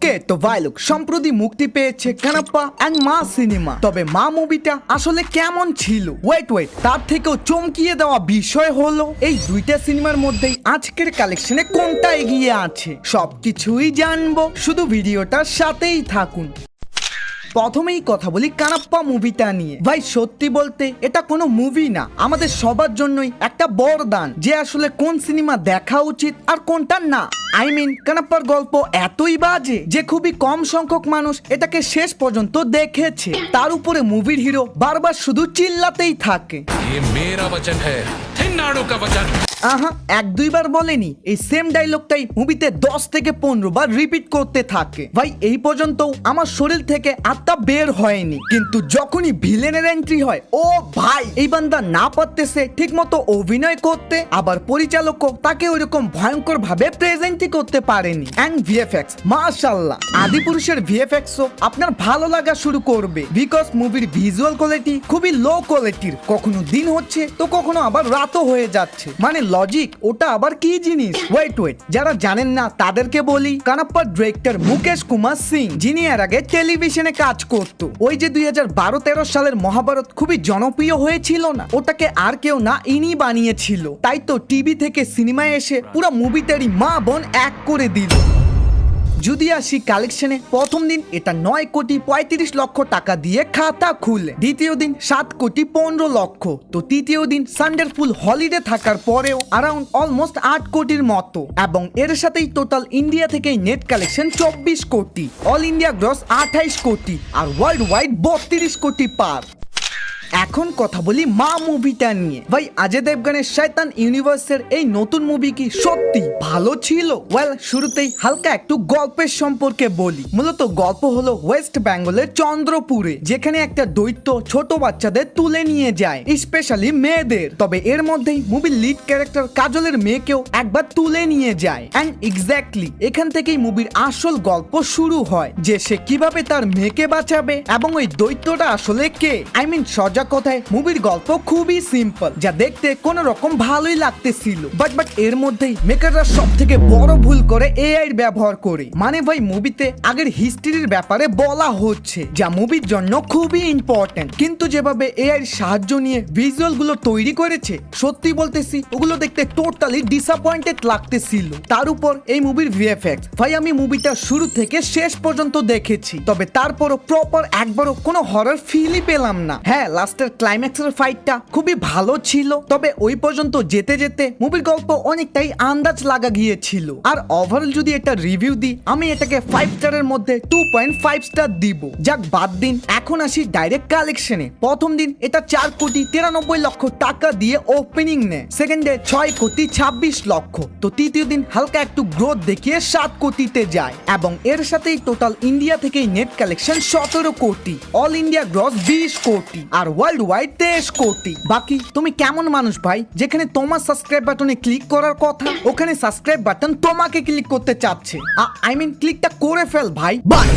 ওকে তো ভাই লোক সম্প্রতি মুক্তি পেয়েছে কানাপ্পা এন্ড মা সিনেমা। তবে মা মুভিটা আসলে কেমন ছিল, ওয়েট তার থেকেও চমকিয়ে দেওয়া বিষয় হলো এই দুইটা সিনেমার মধ্যেই আজকের কালেকশনে কোনটা এগিয়ে আছে সবকিছুই জানবো, শুধু ভিডিওটার সাথেই থাকুন। প্রথমেই কথা বলি কানাপ্পা মুভিটা নিয়ে। ভাই সত্যি বলতে এটা কোনো মুভি না, আমাদের সবার জন্যই একটা বরদান যে আসলে কোন সিনেমা দেখা উচিত আর কোনটা না। আই মিন কানাপ্পার গল্প এতই বাজে যে খুবই কম সংখ্যক মানুষ এটাকে শেষ পর্যন্ত দেখেছে। তার উপরে মুভির হিরো বারবার শুধু চিল্লাতেই থাকে, ये मेरा वचन है, थिन्नाडु का वचन। আহা এক দুইবার বলেনি, এই সেম ডায়লগটাই মুভিতে 10 থেকে 15 বার রিপিট করতে থাকে। ভাই এই পর্যন্ত আমার শরীর থেকে আত্মা বের হয়নি, কিন্তু যখনই ভিলেনের এন্ট্রি হয় ও ভাই এই বান্দা না পারতেছে ঠিক মতো অভিনয় করতে, আবার পরিচালকও তাকে ওইরকম ভয়ঙ্কর ভাবে প্রেজেন্টই করতে পারেনি। এন্ড ভিএফএক্স মাশাআল্লাহ, আদিপুরুষের ভিএফএক্সও আপনার ভালো লাগা শুরু করবে, বিকজ মুভির ভিজুয়াল কোয়ালিটি খুবই লো কোয়ালিটির, কখনো দিন হচ্ছে তো কখনো আবার রাতও হয়ে যাচ্ছে, মানে লজিক ওটা আবার কি জিনিস। ওয়েট যারা জানেন না তাদেরকে বলি, কানাপ্পার ডিরেক্টর মুকেশ কুমার সিং, যিনি এর আগে টেলিভিশনে কাজ করত। ওই যে 2012-13 সালের মহাভারত খুবই জনপ্রিয় হয়েছিল না, ওটাকে আর কেউ না ইনি বানিয়েছিল। তাই তো টিভি থেকে সিনেমায় এসে পুরো মুভিটারই মা বোন এক করে দিল। যদি আসি কালেকশনে, প্রথম দিন এটা 9,35,00,000 টাকা দিয়ে খাতা খুলে, দ্বিতীয় দিন 7,15,00,000, তো তৃতীয় দিন সানডের ফুল হলিডে থাকার পরেও অ্যারাউন্ড অলমোস্ট 8 কোটির মতো, এবং এর সাথেই টোটাল ইন্ডিয়া থেকে নেট কালেকশন 24 কোটি, অল ইন্ডিয়া গ্রস 28 কোটি, আর ওয়ার্ল্ড ওয়াইড 32 কোটি পার। এখন কথা বলি মা মুভিটা নিয়ে। ভাই অজয় দেবগনের শয়তান ইউনিভার্সের এই নতুন মুভি কি সত্যি ভালো ছিল? ওয়েল শুরুতেই হালকা একটু গল্পের সম্পর্কে বলি। মূলত গল্প হলো ওয়েস্ট বেঙ্গলের চন্দ্রপুরে, যেখানে একটা দৈত্য ছোট বাচ্চাদের তুলে নিয়ে যায়, স্পেশালি মেয়েদের। তবে এর মধ্যেই মুভির লিড ক্যারেক্টার কাজলের মেয়েকেও একবার তুলে নিয়ে যায়, এন্ড এক্স্যাক্টলি এখান থেকেই মুভির আসল গল্প শুরু হয়, যে সে কিভাবে তার মেয়েকে বাঁচাবে এবং ওই দৈত্যটা আসলে কে। আই মিন সোজা কথায় মুভির গল্প খুবই সিম্পল, যা দেখতে কোন রকম ভালোই লাগতেছিল, বাট এর মধ্যেই মেকাররা সব থেকে বড় ভুল করে এআই ব্যবহার করে। মানে ভাই মুভিতে আগের হিস্ট্রির ব্যাপারে বলা হচ্ছে, যা মুভির জন্য খুবই ইম্পর্টেন্ট, কিন্তু যেভাবে এআই সাহায্য নিয়ে ভিজুয়াল গুলো তৈরি করেছে, সত্যি বলতেছি ওগুলো দেখতে টোটালি ডিসঅ্যাপয়েন্টেড লাগতেছিল। তার উপর এই মুভির ভিএফএক্স, ভাই আমি মুভিটা শুরু থেকে শেষ পর্যন্ত দেখেছি, তবে তারপরও প্রপার একবারও কোনো হরর ফিলই পেলাম না। হ্যাঁ লাস্টের ক্লাইম্যাক্সের ফাইটটা খুবই ভালো ছিল, তবে ওই পর্যন্ত যেতে যেতে মুভির গল্প অনেকটাই আন্দাজ লাগা গিয়েছিল। আর ওভারঅল যদি এটা রিভিউ দিই, আমি এটাকে 5 স্টারের মধ্যে 2.5 স্টার দিব। যাক বাদ দিন, এখন আসি ডাইরেক্ট কালেকশনে। প্রথম দিন এটা 4,93,00,000 টাকা দিয়ে ওপেনিং নেয়, সেকেন্ডে 6,26,00,000, তো তৃতীয় দিন হালকা একটু গ্রোথ দেখিয়ে 7 কোটিতে যায়, এবং এর সাথেই টোটাল ইন্ডিয়া থেকেই নেট কালেকশন 17 কোটি, অল ইন্ডিয়া গ্রস 20 কোটি, আর ওয়ার্ল্ড ওয়াইড 23 কোটি। বাকি তুমি কেমন মানুষ ভাই, যেখানে তোমার সাবস্ক্রাইব বাটনে ক্লিক করার কথা, ওখানে সাবস্ক্রাইব বাটন তোমাকে ক্লিক করতে চাচ্ছে। আই মিন ক্লিকটা করে ফেল ভাই। বাই।